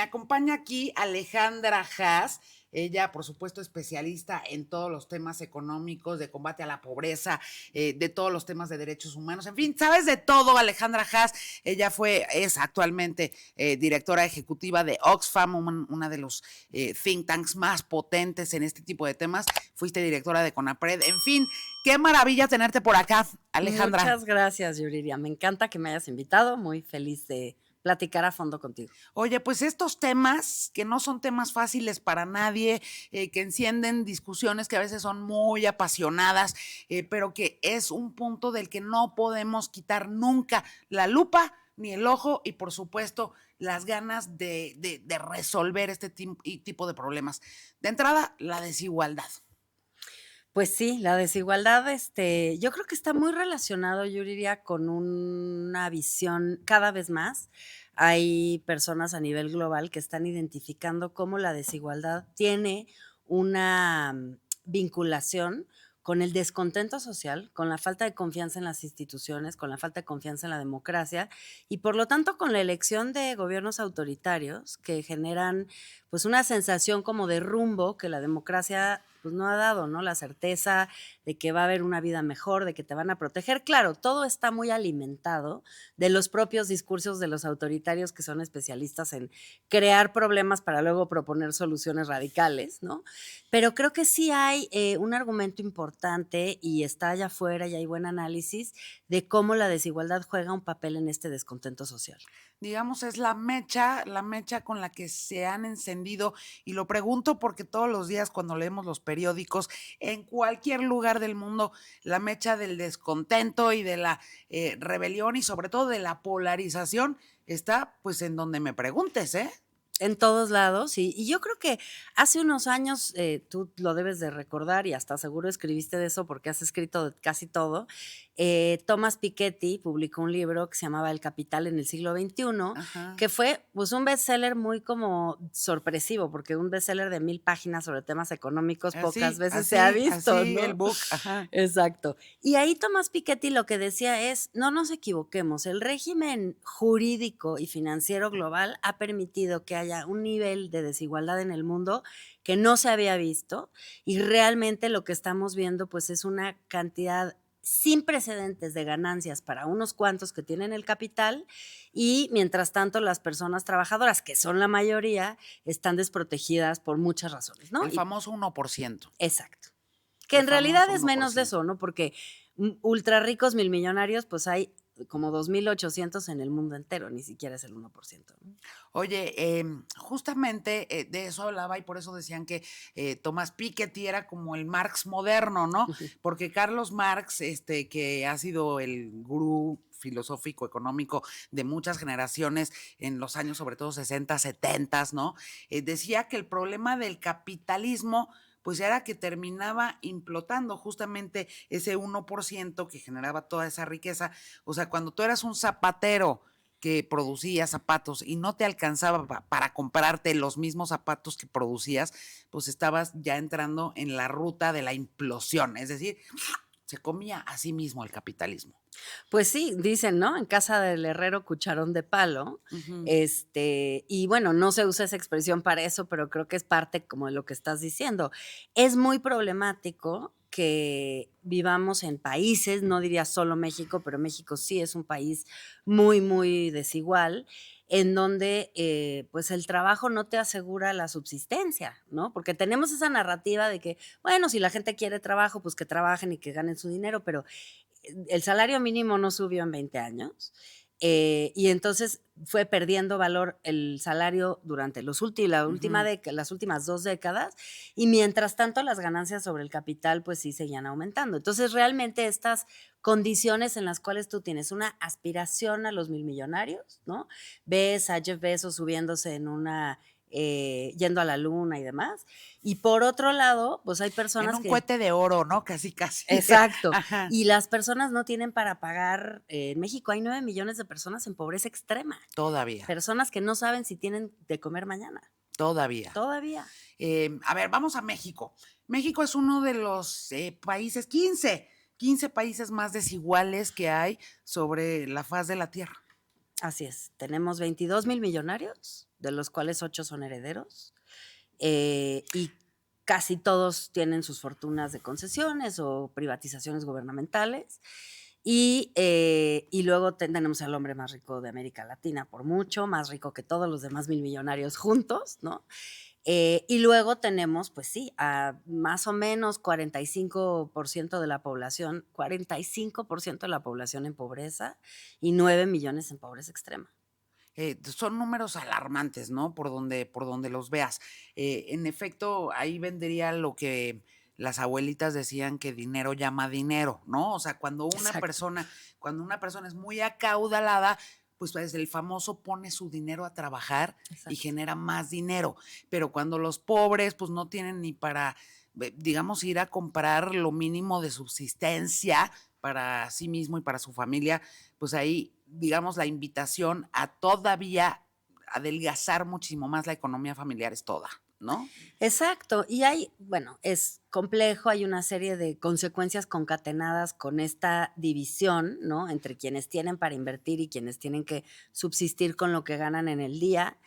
acompaña aquí Alejandra Haas. Ella, por supuesto, especialista en todos los temas económicos, de combate a la pobreza, de todos los temas de derechos humanos. En fin, sabes de todo, Alejandra Haas. Ella es actualmente directora ejecutiva de Oxfam, una de los think tanks más potentes en este tipo de temas. Fuiste directora de CONAPRED. En fin, qué maravilla tenerte por acá, Alejandra. Muchas gracias, Yuriria. Me encanta que me hayas invitado. Muy feliz de platicar a fondo contigo. Oye, pues estos temas que no son temas fáciles para nadie, que encienden discusiones que a veces son muy apasionadas, pero que es un punto del que no podemos quitar nunca la lupa ni el ojo y por supuesto las ganas de resolver este tipo de problemas. De entrada, la desigualdad. Pues sí, la desigualdad, yo creo que está muy relacionado, yo diría, con una visión cada vez más. Hay personas a nivel global que están identificando cómo la desigualdad tiene una vinculación con el descontento social, con la falta de confianza en las instituciones, con la falta de confianza en la democracia y por lo tanto con la elección de gobiernos autoritarios que generan pues una sensación como de rumbo que la democracia pues no ha dado, ¿no? La certeza de que va a haber una vida mejor, de que te van a proteger. Claro, todo está muy alimentado de los propios discursos de los autoritarios que son especialistas en crear problemas para luego proponer soluciones radicales, ¿no? Pero creo que sí hay un argumento importante y está allá afuera y hay buen análisis de cómo la desigualdad juega un papel en este descontento social. Digamos, es la mecha con la que se han encendido, y lo pregunto porque todos los días cuando leemos los periódicos, en cualquier lugar del mundo, la mecha del descontento y de la rebelión y sobre todo de la polarización está pues en donde me preguntes, ¿eh? En todos lados, y yo creo que hace unos años, tú lo debes de recordar y hasta seguro escribiste de eso porque has escrito de casi todo. Thomas Piketty publicó un libro que se llamaba El Capital en el siglo XXI, Ajá. que fue pues un bestseller muy como sorpresivo, porque un bestseller de 1000 páginas sobre temas económicos pocas Así, veces se ha así, visto, así el ¿no? book, ajá. Exacto. Y ahí Thomas Piketty lo que decía es, no nos equivoquemos, el régimen jurídico y financiero global ha permitido que haya un nivel de desigualdad en el mundo que no se había visto y realmente lo que estamos viendo pues es una cantidad sin precedentes de ganancias para unos cuantos que tienen el capital y mientras tanto las personas trabajadoras, que son la mayoría, están desprotegidas por muchas razones, ¿no? El famoso 1%. Exacto. Que El en realidad famoso es menos de 1%. eso, ¿no? Porque ultra ricos, milmillonarios, pues hay como 2800 en el mundo entero, ni siquiera es el 1%, ¿no? Oye, justamente de eso hablaba y por eso decían que Thomas Piketty era como el Marx moderno, ¿no? Porque Carlos Marx, que ha sido el gurú filosófico, económico de muchas generaciones en los años, sobre todo 60, 70, ¿no? Decía que el problema del capitalismo pues era que terminaba implotando justamente ese 1% que generaba toda esa riqueza. O sea, cuando tú eras un zapatero que producía zapatos y no te alcanzaba para comprarte los mismos zapatos que producías, pues estabas ya entrando en la ruta de la implosión, es decir, se comía a sí mismo el capitalismo. Pues sí, dicen, ¿no? En casa del herrero, cucharón de palo. Ujú. Y bueno, no se usa esa expresión para eso, pero creo que es parte como de lo que estás diciendo. Es muy problemático que vivamos en países, no diría solo México, pero México sí es un país muy, muy desigual, en donde pues el trabajo no te asegura la subsistencia, ¿no? Porque tenemos esa narrativa de que, bueno, si la gente quiere trabajo, pues que trabajen y que ganen su dinero, pero el salario mínimo no subió en 20 años. Y entonces fue perdiendo valor el salario durante las Ujú. últimas 2 décadas y mientras tanto las ganancias sobre el capital pues sí seguían aumentando. Entonces realmente estas condiciones en las cuales tú tienes una aspiración a los milmillonarios, ¿no? Ves a Jeff Bezos subiéndose yendo a la luna y demás. Y por otro lado, pues hay En personas un que cohete de oro, ¿no? Casi, casi. exacto. Ajá. Y las personas no tienen para pagar, en México hay 9 millones de personas en pobreza extrema, Todavía, personas que no saben si tienen de comer mañana, todavía. todavía. A ver, vamos a México. México es uno de los países, 15 países más desiguales que hay sobre la faz de la Tierra. Así es, tenemos 22 mil millonarios de los cuales 8 son herederos, y casi todos tienen sus fortunas de concesiones o privatizaciones gubernamentales. Y luego tenemos al hombre más rico de América Latina, por mucho, más rico que todos los demás 1,000 millonarios juntos, ¿no? Y luego tenemos, pues sí, a más o menos 45% de la población, 45% de la población en pobreza y 9 millones en pobreza extrema. Son números alarmantes, ¿no? Por donde los veas. En efecto, ahí vendría lo que las abuelitas decían que dinero llama dinero, ¿no? O sea, Exacto, cuando una persona es muy acaudalada, pues el famoso pone su dinero a trabajar y exacto. genera más dinero. Pero cuando los pobres, pues no tienen ni para, digamos, ir a comprar lo mínimo de subsistencia para sí mismo y para su familia, pues ahí, digamos, la invitación a todavía adelgazar muchísimo más la economía familiar es toda, ¿no? Exacto, y bueno, es complejo, hay una serie de consecuencias concatenadas con esta división, ¿no? Entre quienes tienen para invertir y quienes tienen que subsistir con lo que ganan en el día.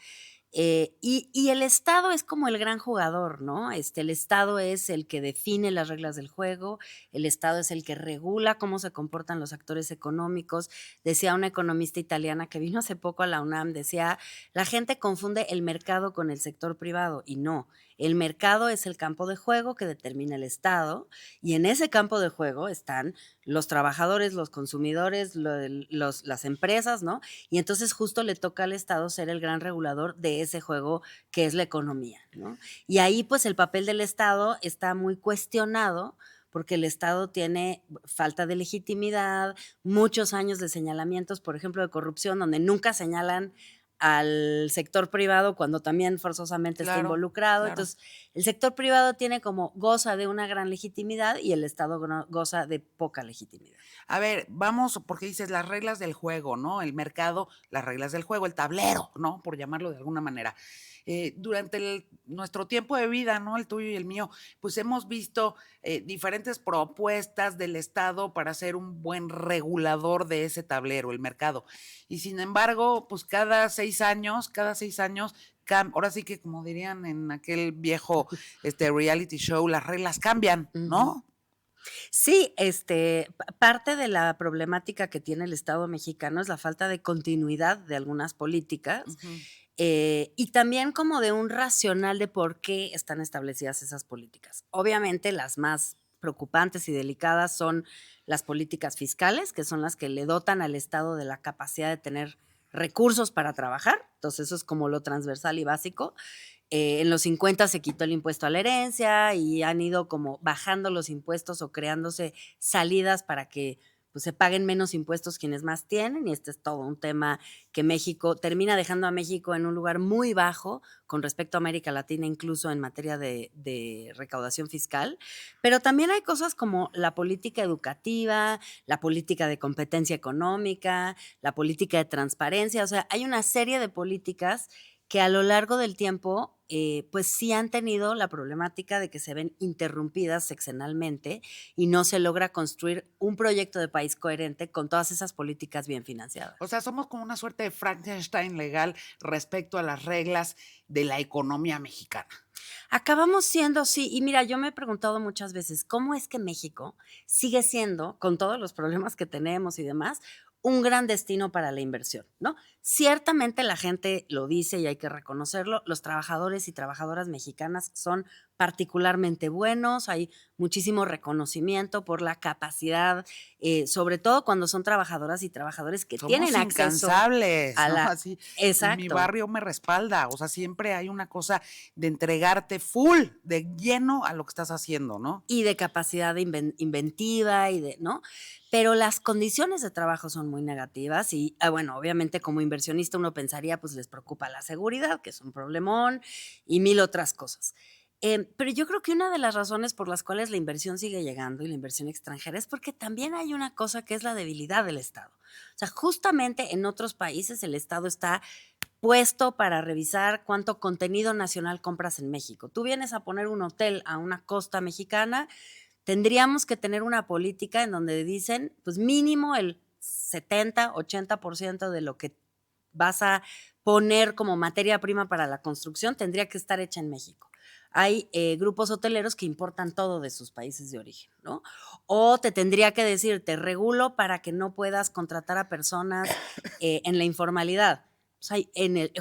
Y el Estado es como el gran jugador, ¿no? El Estado es el que define las reglas del juego, el Estado es el que regula cómo se comportan los actores económicos. Decía una economista italiana que vino hace poco a la UNAM, decía, la gente confunde el mercado con el sector privado y no, el mercado es el campo de juego que determina el Estado y en ese campo de juego están los trabajadores, los consumidores, las empresas, ¿no? Y entonces justo le toca al Estado ser el gran regulador de ese juego que es la economía, ¿no? Y ahí pues el papel del Estado está muy cuestionado porque el Estado tiene falta de legitimidad, muchos años de señalamientos, por ejemplo, de corrupción, donde nunca señalan al sector privado cuando también forzosamente está Claro, involucrado. claro. Entonces, el sector privado tiene goza de una gran legitimidad y el Estado goza de poca legitimidad. A ver, vamos, porque dices las reglas del juego, ¿no? El mercado, las reglas del juego, el tablero, ¿no? Por llamarlo de alguna manera. Durante nuestro tiempo de vida, ¿no? El tuyo y el mío, pues hemos visto diferentes propuestas del Estado para ser un buen regulador de ese tablero, el mercado. Y sin embargo, pues cada 6 años, ahora sí que como dirían en aquel viejo reality show, las reglas cambian, Ujú. ¿no? Sí, parte de la problemática que tiene el Estado mexicano es la falta de continuidad de algunas políticas, Ujú. y también como de un racional de por qué están establecidas esas políticas. Obviamente, las más preocupantes y delicadas son las políticas fiscales, que son las que le dotan al Estado de la capacidad de tener recursos para trabajar. Entonces, eso es como lo transversal y básico. En los 50 se quitó el impuesto a la herencia y han ido como bajando los impuestos o creándose salidas para que pues, se paguen menos impuestos quienes más tienen, y este es todo un tema que México termina dejando a México en un lugar muy bajo con respecto a América Latina, incluso en materia de recaudación fiscal. Pero también hay cosas como la política educativa, la política de competencia económica, la política de transparencia. O sea, hay una serie de políticas que a lo largo del tiempo, pues sí han tenido la problemática de que se ven interrumpidas sexenalmente y no se logra construir un proyecto de país coherente con todas esas políticas bien financiadas. O sea, somos como una suerte de Frankenstein legal respecto a las reglas de la economía mexicana. Acabamos siendo, sí, y mira, yo me he preguntado muchas veces, ¿cómo es que México sigue siendo, con todos los problemas que tenemos y demás, un gran destino para la inversión, ¿no? Ciertamente la gente lo dice y hay que reconocerlo, los trabajadores y trabajadoras mexicanas son particularmente buenos, hay muchísimo reconocimiento por la capacidad, sobre todo cuando son trabajadoras y trabajadores que Somos tienen acceso incansables, a ¿no? la... Así, y mi Exacto. barrio me respalda. O sea, siempre hay una cosa de entregarte full, de lleno a lo que estás haciendo, ¿no? Y de capacidad de inventiva y de, ¿no? Pero las condiciones de trabajo son muy negativas y, bueno, obviamente como inversionista uno pensaría, pues les preocupa la seguridad, que es un problemón, y mil otras cosas. Pero yo creo que una de las razones por las cuales la inversión sigue llegando y la inversión extranjera es porque también hay una cosa que es la debilidad del Estado. O sea, justamente en otros países el Estado está puesto para revisar cuánto contenido nacional compras en México. Tú vienes a poner un hotel a una costa mexicana, tendríamos que tener una política en donde dicen, pues mínimo el 70, 80% de lo que vas a poner como materia prima para la construcción, tendría que estar hecha en México. Hay grupos hoteleros que importan todo de sus países de origen, ¿no? O te tendría que decir, te regulo para que no puedas contratar a personas en la informalidad. O sea,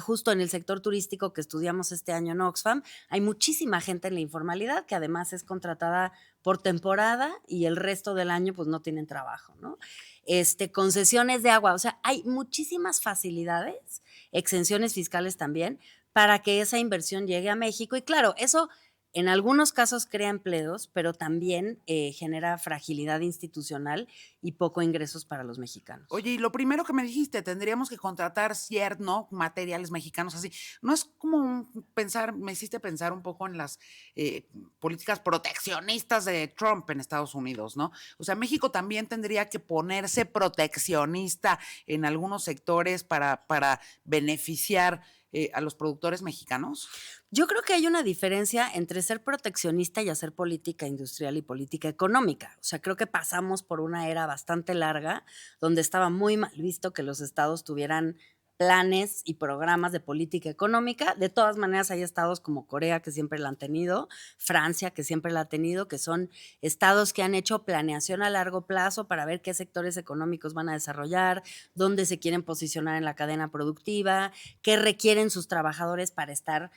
justo en el sector turístico que estudiamos este año en Oxfam, hay muchísima gente en la informalidad que además es contratada por temporada y el resto del año pues no tienen trabajo, ¿no? Concesiones de agua, o sea, hay muchísimas facilidades, exenciones fiscales también, para que esa inversión llegue a México. Y claro, eso en algunos casos crea empleos, pero también genera fragilidad institucional y poco ingresos para los mexicanos. Oye, y lo primero que me dijiste, tendríamos que contratar ciertos, ¿no?, materiales mexicanos así. No es como pensar, me hiciste pensar un poco en las políticas proteccionistas de Trump en Estados Unidos, ¿no? O sea, México también tendría que ponerse proteccionista en algunos sectores para beneficiar a los productores mexicanos. Yo creo que hay una diferencia entre ser proteccionista y hacer política industrial y política económica. O sea, creo que pasamos por una era bastante larga donde estaba muy mal visto que los estados tuvieran planes y programas de política económica. De todas maneras, hay estados como Corea que siempre la han tenido, Francia que siempre la ha tenido, que son estados que han hecho planeación a largo plazo para ver qué sectores económicos van a desarrollar, dónde se quieren posicionar en la cadena productiva, qué requieren sus trabajadores para estar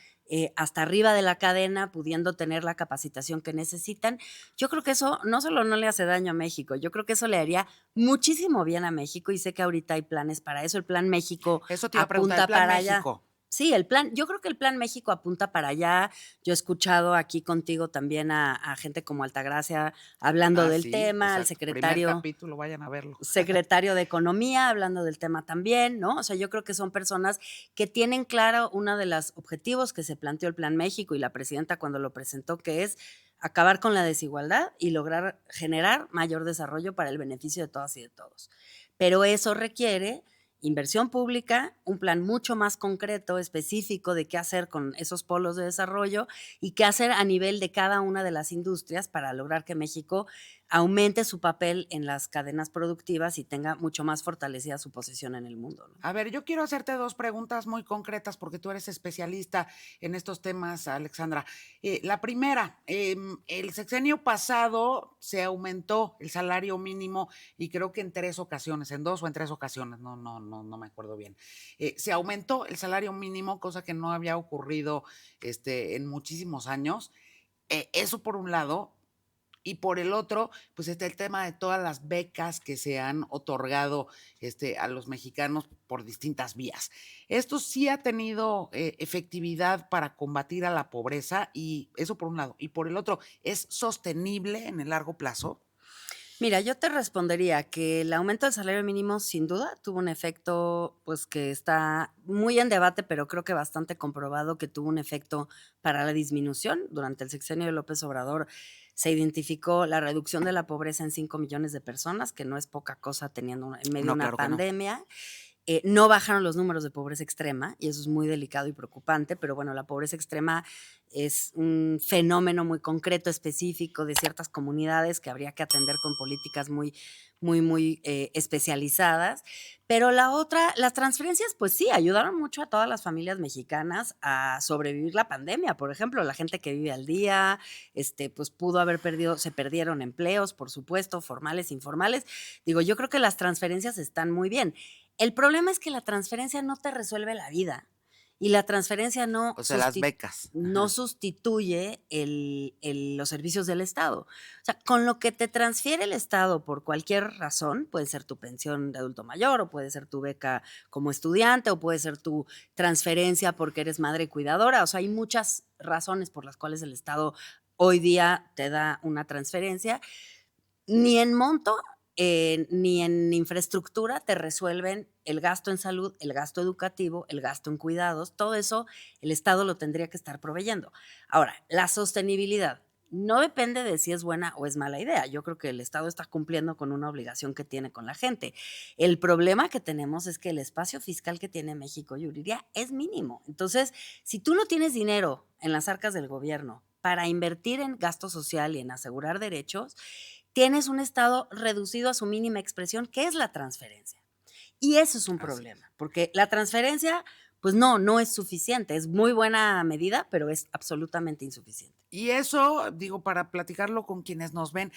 hasta arriba de la cadena, pudiendo tener la capacitación que necesitan. Yo creo que eso no solo no le hace daño a México, yo creo que eso le haría muchísimo bien a México y sé que ahorita hay planes para eso. El Plan México Eso te iba a preguntar, el apunta Plan para allá. México. Sí, yo creo que el Plan México apunta para allá. Yo he escuchado aquí contigo también a gente como Altagracia hablando del Sí, tema, al exacto. Primer secretario capítulo, vayan a verlo. secretario de Economía, hablando del tema también, ¿no? O sea, yo creo que son personas que tienen claro uno de los objetivos que se planteó el Plan México y la presidenta cuando lo presentó, que es acabar con la desigualdad y lograr generar mayor desarrollo para el beneficio de todas y de todos. Pero eso requiere inversión pública, un plan mucho más concreto, específico de qué hacer con esos polos de desarrollo y qué hacer a nivel de cada una de las industrias para lograr que México aumente su papel en las cadenas productivas y tenga mucho más fortalecida su posición en el mundo, ¿no? A ver, yo quiero hacerte dos preguntas muy concretas porque tú eres especialista en estos temas, Alexandra. La primera, el sexenio pasado se aumentó el salario mínimo y creo que en 3 ocasiones, en 2 o en 3 ocasiones, no me acuerdo bien. Se aumentó el salario mínimo, cosa que no había ocurrido en muchísimos años. Eso por un lado. Y por el otro, pues está el tema de todas las becas que se han otorgado a los mexicanos por distintas vías. Esto sí ha tenido efectividad para combatir a la pobreza y eso por un lado. Y por el otro, ¿es sostenible en el largo plazo? Mira, yo te respondería que el aumento del salario mínimo sin duda tuvo un efecto, pues que está muy en debate, pero creo que bastante comprobado que tuvo un efecto para la disminución. Durante el sexenio de López Obrador se identificó la reducción de la pobreza en 5 millones de personas, que no es poca cosa teniendo en medio de No, una claro que no. pandemia. No bajaron los números de pobreza extrema y eso es muy delicado y preocupante, pero bueno, la pobreza extrema es un fenómeno muy concreto, específico de ciertas comunidades que habría que atender con políticas muy especializadas. Pero la otra, las transferencias, pues sí, ayudaron mucho a todas las familias mexicanas a sobrevivir la pandemia. Por ejemplo, la gente que vive al día, pues pudo haber perdido, se perdieron empleos, por supuesto, formales, informales. Digo, yo creo que las transferencias están muy bien. El problema es que la transferencia no te resuelve la vida y la transferencia O sea, las becas. no Ajá. sustituye los servicios del Estado. O sea, con lo que te transfiere el Estado por cualquier razón, puede ser tu pensión de adulto mayor o puede ser tu beca como estudiante o puede ser tu transferencia porque eres madre cuidadora. O sea, hay muchas razones por las cuales el Estado hoy día te da una transferencia. Ni en monto, ni en infraestructura te resuelven el gasto en salud, el gasto educativo, el gasto en cuidados, todo eso el Estado lo tendría que estar proveyendo. Ahora, la sostenibilidad no depende de si es buena o es mala idea. Yo creo que el Estado está cumpliendo con una obligación que tiene con la gente. El problema que tenemos es que el espacio fiscal que tiene México, Yuriria, es mínimo. Entonces, si tú no tienes dinero en las arcas del gobierno para invertir en gasto social y en asegurar derechos, tienes un Estado reducido a su mínima expresión, que es la transferencia. Y eso es un Así es. problema, porque la transferencia pues no es suficiente. Es muy buena medida, pero es absolutamente insuficiente. Y eso, digo, para platicarlo con quienes nos ven,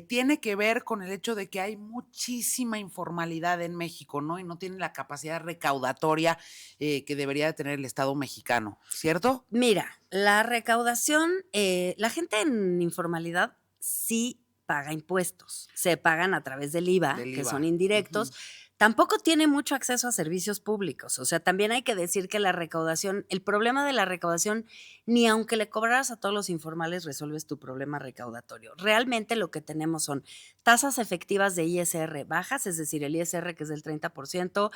tiene que ver con el hecho de que hay muchísima informalidad en México, ¿no? Y no tiene la capacidad recaudatoria que debería de tener el Estado mexicano, ¿cierto? Mira, la recaudación, la gente en informalidad sí paga impuestos, se pagan a través del IVA, Del que son IVA. indirectos. Ujú. Tampoco tiene mucho acceso a servicios públicos. O sea, también hay que decir que la recaudación, el problema de la recaudación, ni aunque le cobraras a todos los informales, resuelves tu problema recaudatorio. Realmente lo que tenemos son tasas efectivas de ISR bajas, es decir, el ISR que es del 30%,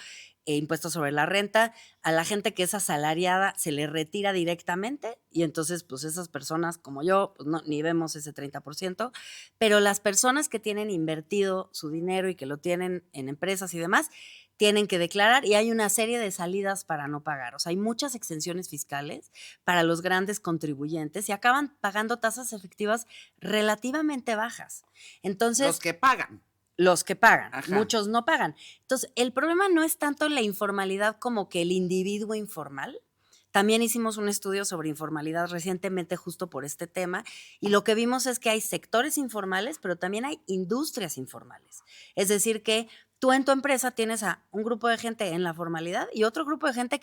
impuesto sobre la renta, a la gente que es asalariada se le retira directamente y entonces pues esas personas como yo, pues no, ni vemos ese 30%, pero las personas que tienen invertido su dinero y que lo tienen en empresas y demás, tienen que declarar y hay una serie de salidas para no pagar. O sea, hay muchas exenciones fiscales para los grandes contribuyentes y acaban pagando tasas efectivas relativamente bajas. Los Entonces, que pagan. los que pagan, Ajá. muchos no pagan. Entonces, el problema no es tanto la informalidad como que el individuo informal. También hicimos un estudio sobre informalidad recientemente justo por este tema y lo que vimos es que hay sectores informales, pero también hay industrias informales. Es decir, que tú en tu empresa tienes a un grupo de gente en la formalidad y otro grupo de gente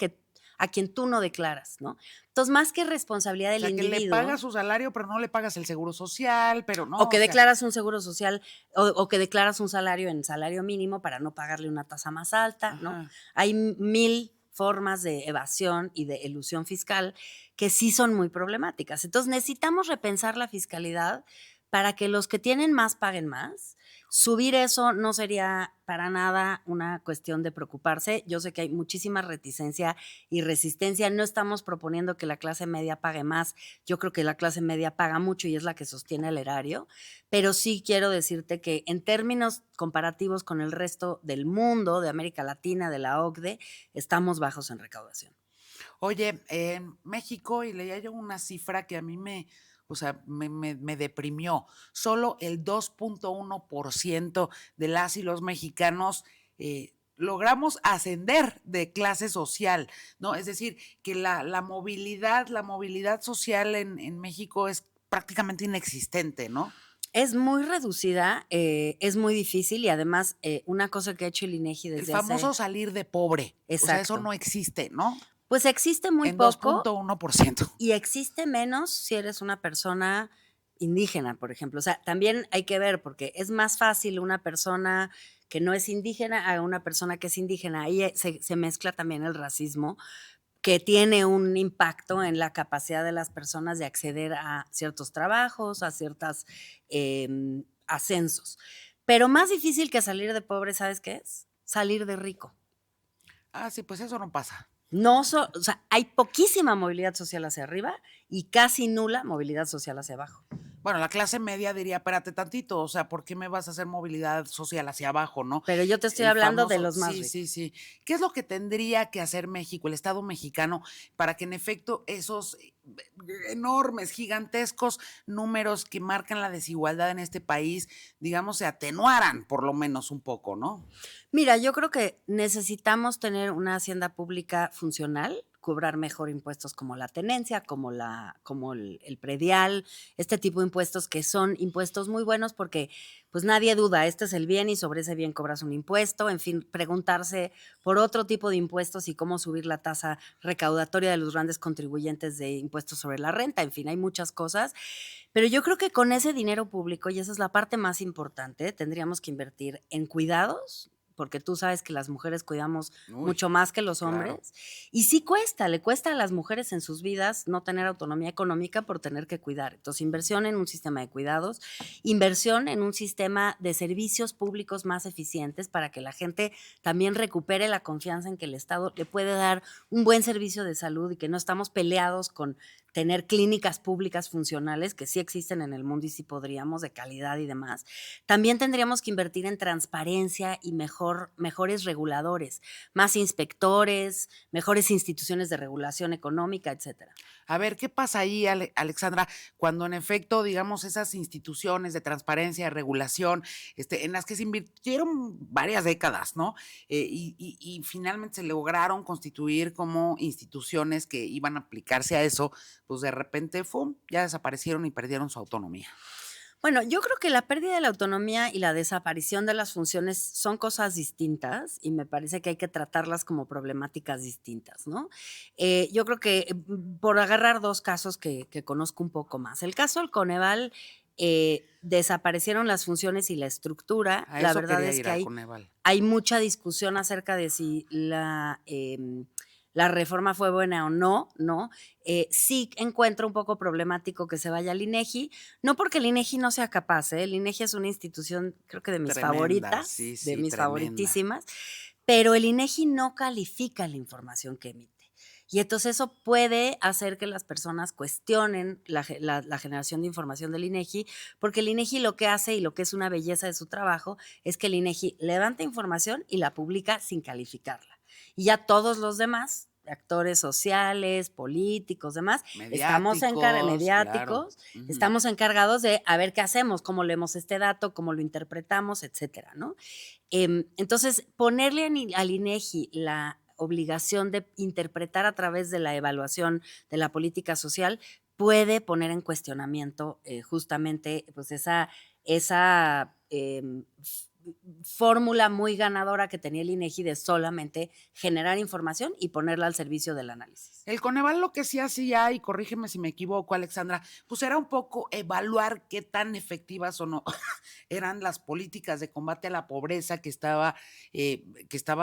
a quien tú no declaras, ¿no? Entonces, más que responsabilidad O del sea, que le individuo, pagas su salario, pero no le pagas el seguro social, pero o no, o que sea, declaras un seguro social o que declaras un salario en salario mínimo para no pagarle una tasa más alta, ¿no? ajá. Hay mil formas de evasión y de elusión fiscal que sí son muy problemáticas. Entonces necesitamos repensar la fiscalidad para que los que tienen más paguen más. Subir eso no sería para nada una cuestión de preocuparse. Yo sé que hay muchísima reticencia y resistencia. No estamos proponiendo que la clase media pague más. Yo creo que la clase media paga mucho y es la que sostiene el erario. Pero sí quiero decirte que en términos comparativos con el resto del mundo, de América Latina, de la OCDE, estamos bajos en recaudación. Oye, en México, y leía yo una cifra que a mí o sea, me deprimió. Solo el 2.1% de las y los mexicanos logramos ascender de clase social, ¿no? Es decir, que la movilidad social en México es prácticamente inexistente, ¿no? Es muy reducida, es muy difícil y además una cosa que ha hecho el INEGI El desde hace. famoso salir de pobre, o sea, eso Exacto. no existe, ¿no? Pues existe muy En dos poco punto uno por ciento. y existe menos si eres una persona indígena, por ejemplo. O sea, también hay que ver, porque es más fácil una persona que no es indígena a una persona que es indígena. Ahí se mezcla también el racismo, que tiene un impacto en la capacidad de las personas de acceder a ciertos trabajos, a ciertos ascensos. Pero más difícil que salir de pobre, ¿sabes qué es? Salir de rico. Ah, sí, pues eso no pasa. No, o sea, hay poquísima movilidad social hacia arriba y casi nula movilidad social hacia abajo. Bueno, la clase media diría, espérate tantito, o sea, ¿por qué me vas a hacer movilidad social hacia abajo, no? Pero yo te estoy El hablando de famoso, los más sí, ricos. sí, sí. ¿Qué es lo que tendría que hacer México, el Estado mexicano, para que en efecto esos enormes, gigantescos números que marcan la desigualdad en este país, digamos, se atenuaran por lo menos un poco, ¿no? Mira, yo creo que necesitamos tener una hacienda pública funcional, cobrar mejor impuestos como la tenencia, como el predial, este tipo de impuestos que son impuestos muy buenos porque pues nadie duda, este es el bien y sobre ese bien cobras un impuesto, en fin, preguntarse por otro tipo de impuestos y cómo subir la tasa recaudatoria de los grandes contribuyentes de impuestos sobre la renta, en fin, hay muchas cosas, pero yo creo que con ese dinero público, y esa es la parte más importante, tendríamos que invertir en cuidados, porque tú sabes que las mujeres cuidamos Uy, mucho más que los claro. hombres. Y sí cuesta, le cuesta a las mujeres en sus vidas no tener autonomía económica por tener que cuidar. Entonces, inversión en un sistema de cuidados, inversión en un sistema de servicios públicos más eficientes para que la gente también recupere la confianza en que el Estado le puede dar un buen servicio de salud y que no estamos peleados con tener clínicas públicas funcionales, que sí existen en el mundo y sí podríamos, de calidad y demás. También tendríamos que invertir en transparencia y mejores reguladores, más inspectores, mejores instituciones de regulación económica, etcétera. A ver, ¿qué pasa ahí, Alexandra, cuando en efecto, digamos, esas instituciones de transparencia, de regulación, en las que se invirtieron varias décadas, ¿no? Y finalmente se lograron constituir como instituciones que iban a aplicarse a eso, pues de repente, ¡fum!, ya desaparecieron y perdieron su autonomía. Bueno, yo creo que la pérdida de la autonomía y la desaparición de las funciones son cosas distintas y me parece que hay que tratarlas como problemáticas distintas, ¿no? Yo creo que por agarrar dos casos que conozco un poco más. El caso del Coneval, desaparecieron las funciones y la estructura. A La eso verdad quería es ir que al Coneval. hay mucha discusión acerca de si la reforma fue buena o no, ¿no? Sí encuentro un poco problemático que se vaya al INEGI, no porque el INEGI no sea capaz, ¿eh? El INEGI es una institución, creo que de mis Tremenda, favoritas, sí, de sí, mis tremenda. favoritísimas, pero el INEGI no califica la información que emite. Y entonces eso puede hacer que las personas cuestionen la generación de información del INEGI, porque el INEGI lo que hace y lo que es una belleza de su trabajo es que el INEGI levanta información y la publica sin calificarla. Y ya todos los demás, actores sociales, políticos, demás, Mediáticos, claro. mediáticos, Ujú. estamos encargados de a ver qué hacemos, cómo leemos este dato, cómo lo interpretamos, etcétera, ¿no? Entonces, ponerle al INEGI la obligación de interpretar a través de la evaluación de la política social puede poner en cuestionamiento justamente pues esa fórmula muy ganadora que tenía el INEGI de solamente generar información y ponerla al servicio del análisis. El Coneval lo que sí hacía, y corrígeme si me equivoco, Alexandra, pues era un poco evaluar qué tan efectivas o no eran las políticas de combate a la pobreza que estaba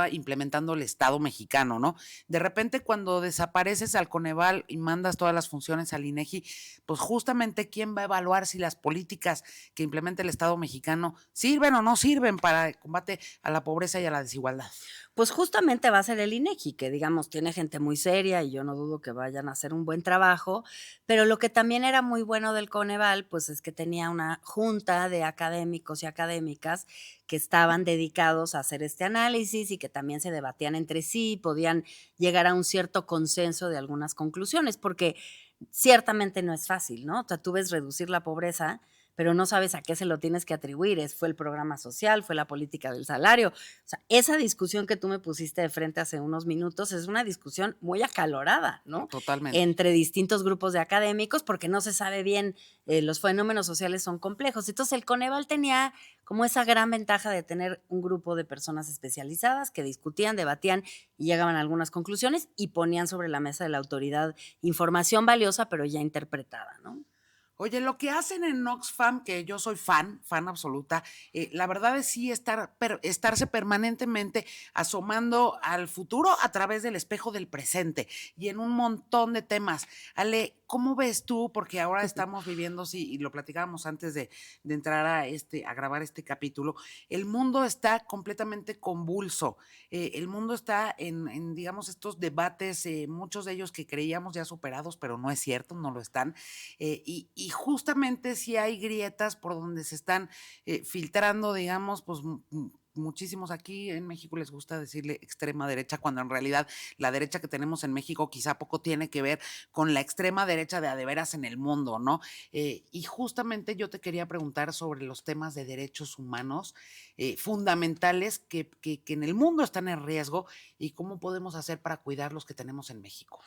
implementando el Estado mexicano, ¿no? De repente, cuando desapareces al Coneval y mandas todas las funciones al INEGI, pues justamente quién va a evaluar si las políticas que implementa el Estado mexicano sirven o no sirven para el combate a la pobreza y a la desigualdad. Pues justamente va a ser el INEGI, que digamos tiene gente muy seria y yo no dudo que vayan a hacer un buen trabajo, pero lo que también era muy bueno del Coneval, pues es que tenía una junta de académicos y académicas que estaban dedicados a hacer este análisis y que también se debatían entre sí, podían llegar a un cierto consenso de algunas conclusiones, porque ciertamente no es fácil, ¿no? O sea, tú ves reducir la pobreza, pero no sabes a qué se lo tienes que atribuir. ¿Fue el programa social? ¿Fue la política del salario? O sea, esa discusión que tú me pusiste de frente hace unos minutos es una discusión muy acalorada, ¿no? Totalmente. Entre distintos grupos de académicos, porque no se sabe bien, los fenómenos sociales son complejos. Entonces, el Coneval tenía como esa gran ventaja de tener un grupo de personas especializadas que discutían, debatían y llegaban a algunas conclusiones y ponían sobre la mesa de la autoridad información valiosa, pero ya interpretada, ¿no? Oye, lo que hacen en Oxfam, que yo soy fan absoluta, la verdad es sí estarse permanentemente asomando al futuro a través del espejo del presente y en un montón de temas. Ale, ¿cómo ves tú? Porque ahora estamos viviendo, sí, y lo platicábamos antes de entrar a grabar este capítulo, el mundo está completamente convulso. El mundo está digamos, estos debates, muchos de ellos que creíamos ya superados, pero no es cierto, no lo están. Y justamente si hay grietas por donde se están filtrando, digamos, pues muchísimos aquí en México les gusta decirle extrema derecha, cuando en realidad la derecha que tenemos en México quizá poco tiene que ver con la extrema derecha de a de veras en el mundo, ¿no? Y justamente yo te quería preguntar sobre los temas de derechos humanos fundamentales que en el mundo están en riesgo y cómo podemos hacer para cuidar los que tenemos en México.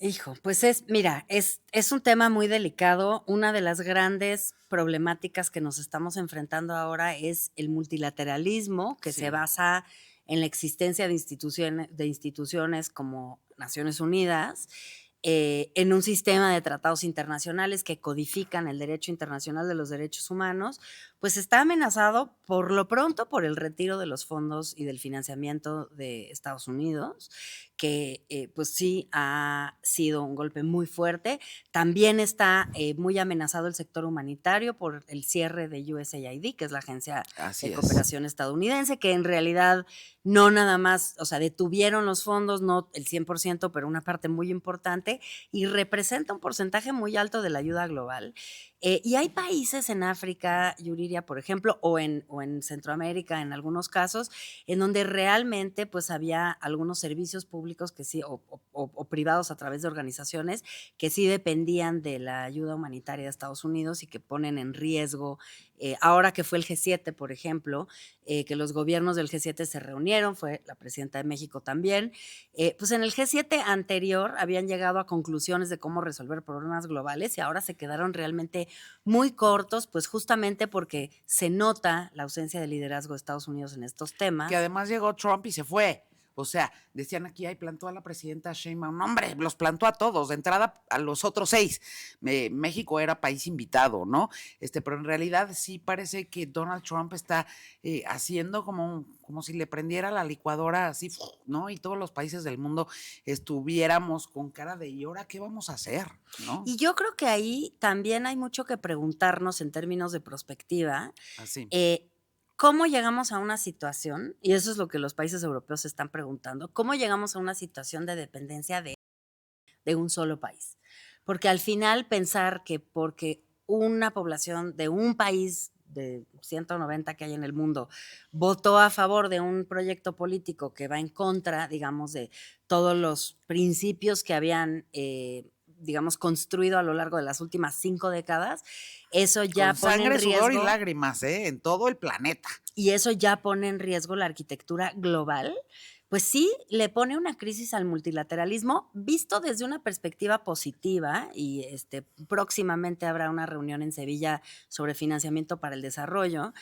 Hijo, pues mira, es un tema muy delicado. Una de las grandes problemáticas que nos estamos enfrentando ahora es el multilateralismo, que se Sí, basa en la existencia de instituciones como Naciones Unidas, en un sistema de tratados internacionales que codifican el derecho internacional de los derechos humanos, pues está amenazado por lo pronto por el retiro de los fondos y del financiamiento de Estados Unidos, que pues sí ha sido un golpe muy fuerte. También está muy amenazado el sector humanitario por el cierre de USAID, que es la Agencia de así es. Cooperación Estadounidense, que en realidad no nada más, o sea, detuvieron los fondos, no el 100%, pero una parte muy importante, y representa un porcentaje muy alto de la ayuda global. Y hay países en África, Yuriria, por ejemplo, o en Centroamérica en algunos casos, en donde realmente pues había algunos servicios públicos públicos que sí, o privados a través de organizaciones que sí dependían de la ayuda humanitaria de Estados Unidos y que ponen en riesgo, ahora que fue el G7, por ejemplo, que los gobiernos del G7 se reunieron, fue la presidenta de México también, pues en el G7 anterior habían llegado a conclusiones de cómo resolver problemas globales y ahora se quedaron realmente muy cortos, pues justamente porque se nota la ausencia de liderazgo de Estados Unidos en estos Que temas. además llegó Trump y se fue. O sea, decían aquí, ay, plantó a la presidenta Sheinbaum. No, hombre, los plantó a todos, de entrada a los otros 6. México era país invitado, ¿no? Pero en realidad sí parece que Donald Trump está haciendo como si le prendiera la licuadora así, ¿no? Y todos los países del mundo estuviéramos con cara de, ¿y ahora qué vamos a hacer? ¿No? Y yo creo que ahí también hay mucho que preguntarnos en términos de prospectiva. Así. ¿Cómo llegamos a una situación? Y eso es lo que los países europeos se están preguntando. ¿Cómo llegamos a una situación de dependencia de un solo país? Porque al final pensar que porque una población de un país de 190 que hay en el mundo votó a favor de un proyecto político que va en contra, digamos, de todos los principios que habían, digamos, construido a lo largo de las últimas 5 décadas, eso ya Con pone en sangre, sudor y riesgo. lágrimas, en todo el planeta. Y eso ya pone en riesgo la arquitectura global, pues sí le pone una crisis al multilateralismo visto desde una perspectiva positiva y próximamente habrá una reunión en Sevilla sobre financiamiento para el desarrollo,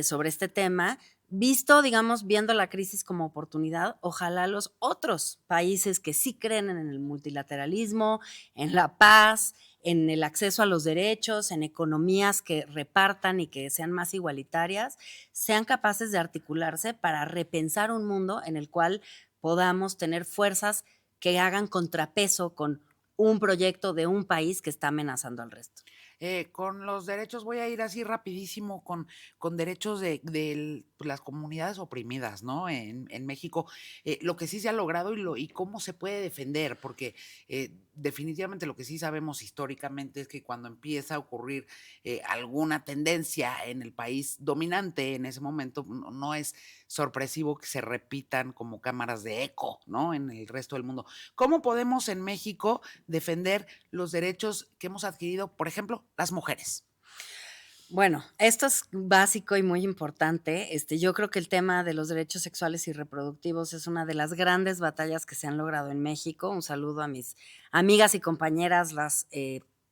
sobre este tema. Visto, digamos, viendo la crisis como oportunidad, ojalá los otros países que sí creen en el multilateralismo, en la paz, en el acceso a los derechos, en economías que repartan y que sean más igualitarias, sean capaces de articularse para repensar un mundo en el cual podamos tener fuerzas que hagan contrapeso con un proyecto de un país que está amenazando al resto. Con los derechos, voy a ir así rapidísimo con derechos de pues, las comunidades oprimidas, ¿no? En México, lo que sí se ha logrado y cómo se puede defender, porque definitivamente lo que sí sabemos históricamente es que cuando empieza a ocurrir alguna tendencia en el país dominante en ese momento, no es sorpresivo que se repitan como cámaras de eco, ¿no? En el resto del mundo. ¿Cómo podemos en México defender los derechos que hemos adquirido, por ejemplo, las mujeres? Bueno, esto es básico y muy importante. Yo creo que el tema de los derechos sexuales y reproductivos es una de las grandes batallas que se han logrado en México. Un saludo a mis amigas y compañeras, las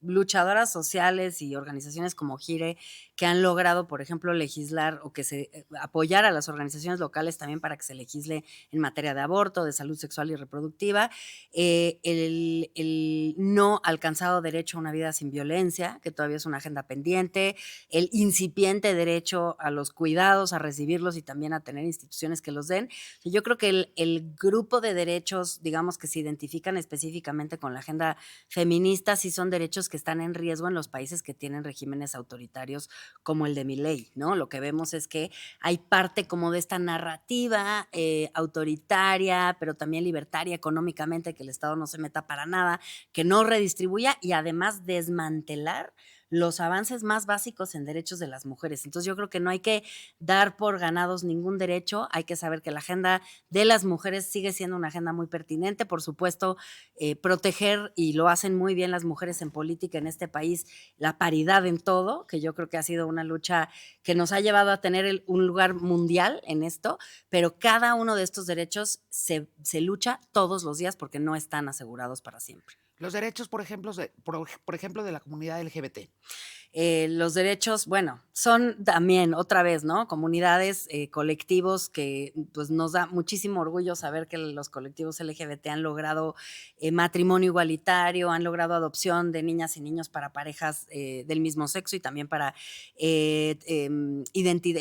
luchadoras sociales y organizaciones como GIRE, que han logrado, por ejemplo, legislar o que se apoyar a las organizaciones locales también para que se legisle en materia de aborto, de salud sexual y reproductiva, el no alcanzado derecho a una vida sin violencia, que todavía es una agenda pendiente, el incipiente derecho a los cuidados, a recibirlos y también a tener instituciones que los den. Yo creo que el grupo de derechos, digamos, que se identifican específicamente con la agenda feminista, sí son derechos que están en riesgo en los países que tienen regímenes autoritarios como el de Milei, ¿no? Lo que vemos es que hay parte como de esta narrativa autoritaria, pero también libertaria económicamente, que el Estado no se meta para nada, que no redistribuya y además desmantelar los avances más básicos en derechos de las mujeres. Entonces yo creo que no hay que dar por ganados ningún derecho, hay que saber que la agenda de las mujeres sigue siendo una agenda muy pertinente, por supuesto, proteger, y lo hacen muy bien las mujeres en política en este país, la paridad en todo, que yo creo que ha sido una lucha que nos ha llevado a tener un lugar mundial en esto, pero cada uno de estos derechos se lucha todos los días porque no están asegurados para siempre. Los derechos, por ejemplo, por ejemplo, de la comunidad LGBT. Los derechos, bueno, son también, otra vez, ¿no? Comunidades, colectivos que pues nos da muchísimo orgullo saber que los colectivos LGBT han logrado matrimonio igualitario, han logrado adopción de niñas y niños para parejas del mismo sexo y también para el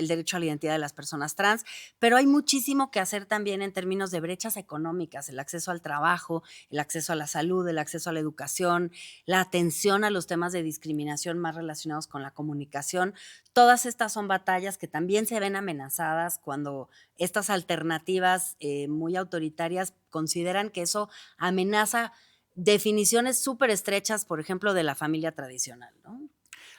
derecho a la identidad de las personas trans, pero hay muchísimo que hacer también en términos de brechas económicas, el acceso al trabajo, el acceso a la salud, el acceso a la educación, la atención a los temas de discriminación más relacionados con la comunicación. Todas estas son batallas que también se ven amenazadas cuando estas alternativas muy autoritarias consideran que eso amenaza definiciones súper estrechas, por ejemplo, de la familia tradicional, ¿no?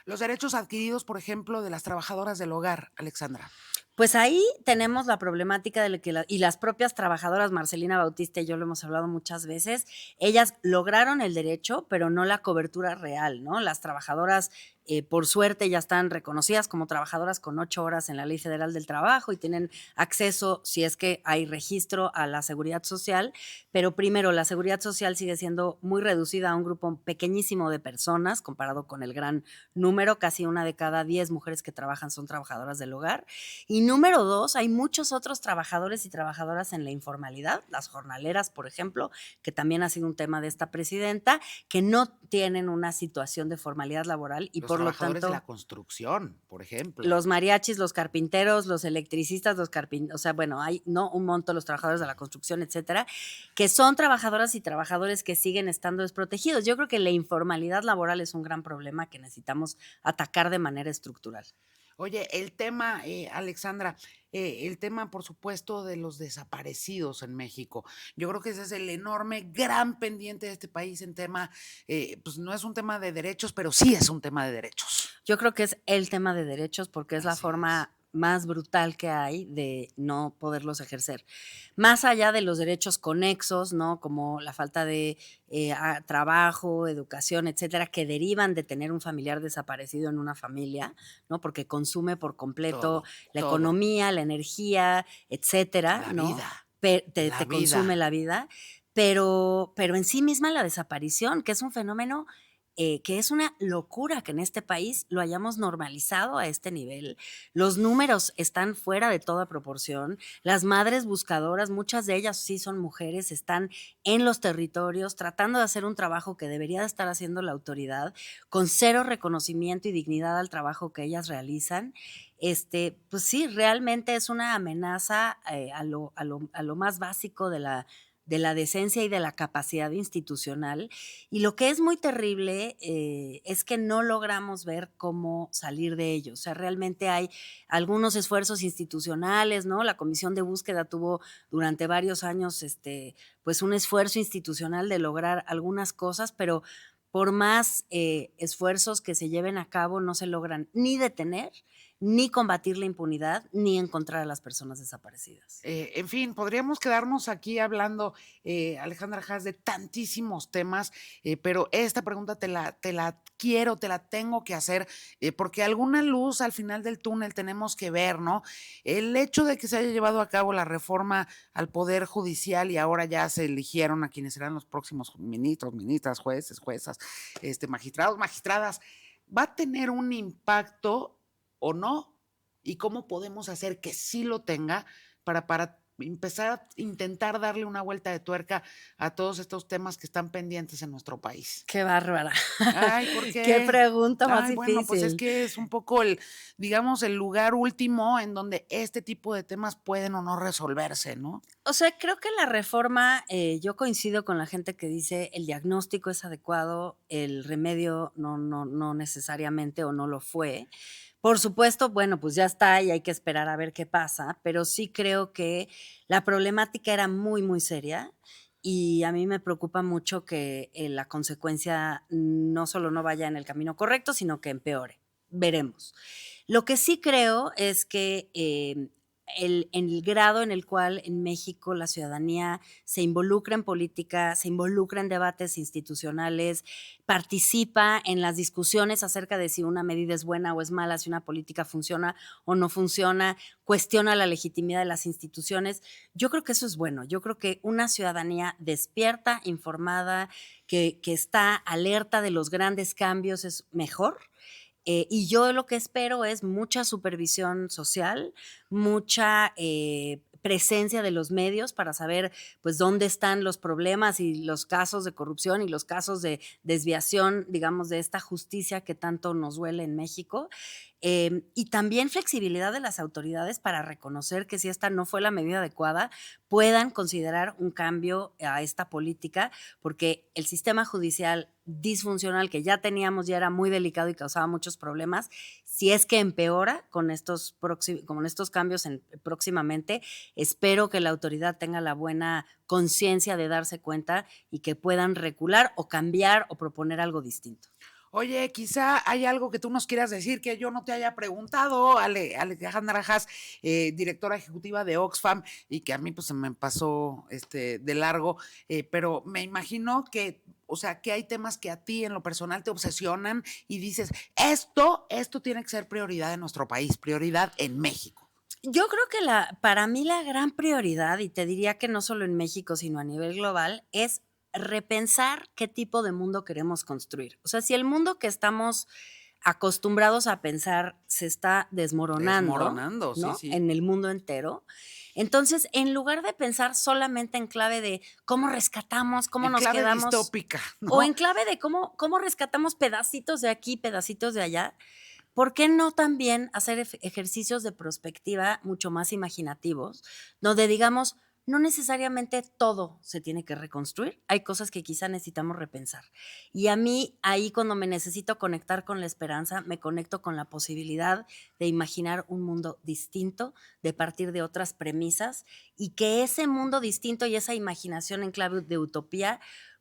Los derechos adquiridos, por ejemplo, de las trabajadoras del hogar, Alexandra. Pues ahí tenemos la problemática de que y las propias trabajadoras, Marcelina Bautista y yo lo hemos hablado muchas veces, ellas lograron el derecho, pero no la cobertura real, ¿no? Las trabajadoras, por suerte, ya están reconocidas como trabajadoras con 8 horas en la Ley Federal del Trabajo y tienen acceso, si es que hay registro, a la seguridad social, pero primero, la seguridad social sigue siendo muy reducida a un grupo pequeñísimo de personas, comparado con el gran número, casi 1 de cada 10 mujeres que trabajan son trabajadoras del hogar. Y número 2, hay muchos otros trabajadores y trabajadoras en la informalidad, las jornaleras, por ejemplo, que también ha sido un tema de esta presidenta, que no tienen una situación de formalidad laboral y Los por lo trabajadores de tanto la construcción, por ejemplo. los mariachis, los carpinteros, los electricistas, o sea, bueno, hay no un monto, los trabajadores de la construcción, etcétera, que son trabajadoras y trabajadores que siguen estando desprotegidos. Yo creo que la informalidad laboral es un gran problema que necesitamos atacar de manera estructural. Oye, el tema, Alexandra, el tema, por supuesto, de los desaparecidos en México. Yo creo que ese es el enorme, gran pendiente de este país en tema, pues no es un tema de derechos, pero sí es un tema de derechos. Yo creo que es el tema de derechos porque es la Así es. forma más brutal que hay de no poderlos ejercer. Más allá de los derechos conexos, ¿no? Como la falta de trabajo, educación, etcétera, que derivan de tener un familiar desaparecido en una familia, ¿no? Porque consume por completo Todo, la todo. economía, la energía, etcétera, La ¿no? vida, Te la consume vida. la vida, pero en sí misma la desaparición, que es un fenómeno que es una locura que en este país lo hayamos normalizado a este nivel. Los números están fuera de toda proporción. Las madres buscadoras, muchas de ellas sí son mujeres, están en los territorios tratando de hacer un trabajo que debería de estar haciendo la autoridad, con cero reconocimiento y dignidad al trabajo que ellas realizan. Pues sí, realmente es una amenaza a lo más básico de la decencia y de la capacidad institucional. Y lo que es muy terrible es que no logramos ver cómo salir de ello. O sea, realmente hay algunos esfuerzos institucionales, ¿no? La Comisión de Búsqueda tuvo durante varios años, pues un esfuerzo institucional de lograr algunas cosas, pero por más esfuerzos que se lleven a cabo, no se logran ni detener, ni combatir la impunidad, ni encontrar a las personas desaparecidas. En fin, podríamos quedarnos aquí hablando, Alejandra Haas, de tantísimos temas, pero esta pregunta te la quiero, te la tengo que hacer, porque alguna luz al final del túnel tenemos que ver, ¿no? El hecho de que se haya llevado a cabo la reforma al Poder Judicial y ahora ya se eligieron a quienes serán los próximos ministros, ministras, jueces, juezas, magistrados, magistradas, ¿va a tener un impacto o no? ¿Y cómo podemos hacer que sí lo tenga para empezar a intentar darle una vuelta de tuerca a todos estos temas que están pendientes en nuestro país? Qué bárbara. Ay, ¿por Qué qué? pregunta más Ay, bueno, pues es difícil. que es un poco el, digamos, el lugar último en donde este tipo de temas pueden o no resolverse, ¿no? O sea, creo que la reforma, yo coincido con la gente que dice el diagnóstico es adecuado, el remedio no necesariamente o no lo fue. Por supuesto, bueno, pues ya está y hay que esperar a ver qué pasa, pero sí creo que la problemática era muy, muy seria y a mí me preocupa mucho que la consecuencia no solo no vaya en el camino correcto, sino que empeore. Veremos. Lo que sí creo es que en el grado en el cual en México la ciudadanía se involucra en política, se involucra en debates institucionales, participa en las discusiones acerca de si una medida es buena o es mala, si una política funciona o no funciona, cuestiona la legitimidad de las instituciones. Yo creo que eso es bueno. Yo creo que una ciudadanía despierta, informada, que está alerta de los grandes cambios es mejor. Y yo lo que espero es mucha supervisión social, mucha presencia de los medios para saber pues dónde están los problemas y los casos de corrupción y los casos de desviación, digamos, de esta justicia que tanto nos duele en México. Y también flexibilidad de las autoridades para reconocer que si esta no fue la medida adecuada, puedan considerar un cambio a esta política, porque el sistema judicial disfuncional que ya teníamos ya era muy delicado y causaba muchos problemas. Si es que empeora con estos cambios próximamente, espero que la autoridad tenga la buena conciencia de darse cuenta y que puedan recular o cambiar o proponer algo distinto. Oye, quizá hay algo que tú nos quieras decir que yo no te haya preguntado, Alejandra Haas, directora ejecutiva de Oxfam, y que a mí pues se me pasó de largo, pero me imagino que, o sea, que hay temas que a ti en lo personal te obsesionan y dices, esto tiene que ser prioridad en nuestro país, prioridad en México. Yo creo que para mí la gran prioridad, y te diría que no solo en México, sino a nivel global, es repensar qué tipo de mundo queremos construir. O sea, si el mundo que estamos acostumbrados a pensar se está desmoronando, Sí, ¿no? sí. En el mundo entero. Entonces, en lugar de pensar solamente en clave de cómo rescatamos, cómo En nos clave quedamos, distópica, o ¿no? en clave de cómo rescatamos pedacitos de aquí, pedacitos de allá, ¿por qué no también hacer ejercicios de prospectiva mucho más imaginativos, donde digamos, no necesariamente todo se tiene que reconstruir, hay cosas que quizá necesitamos repensar? Y a mí, ahí cuando me necesito conectar con la esperanza, me conecto con la posibilidad de imaginar un mundo distinto, de partir de otras premisas, y que ese mundo distinto y esa imaginación en clave de utopía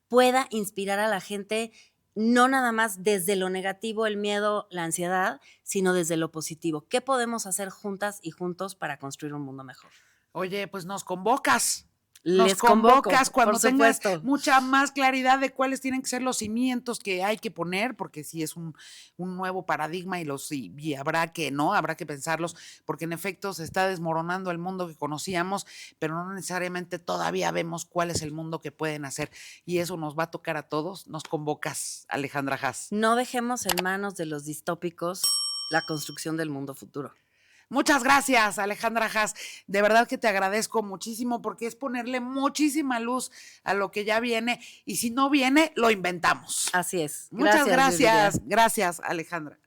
pueda inspirar a la gente no nada más desde lo negativo, el miedo, la ansiedad, sino desde lo positivo. ¿Qué podemos hacer juntas y juntos para construir un mundo mejor? Oye, pues nos convocas. Nos Les convoco, convocas por cuando tengas supuesto. mucha más claridad de cuáles tienen que ser los cimientos que hay que poner, porque sí es un nuevo paradigma y habrá que, ¿no? Habrá que pensarlos, porque en efecto se está desmoronando el mundo que conocíamos, pero no necesariamente todavía vemos cuál es el mundo que pueden hacer. Y eso nos va a tocar a todos. Nos convocas, Alejandra Haas. No dejemos en manos de los distópicos la construcción del mundo futuro. Muchas gracias, Alejandra Haas. De verdad que te agradezco muchísimo porque es ponerle muchísima luz a lo que ya viene y si no viene, lo inventamos. Así es. Muchas Gracias, Yuridia. gracias. Gracias, Alejandra.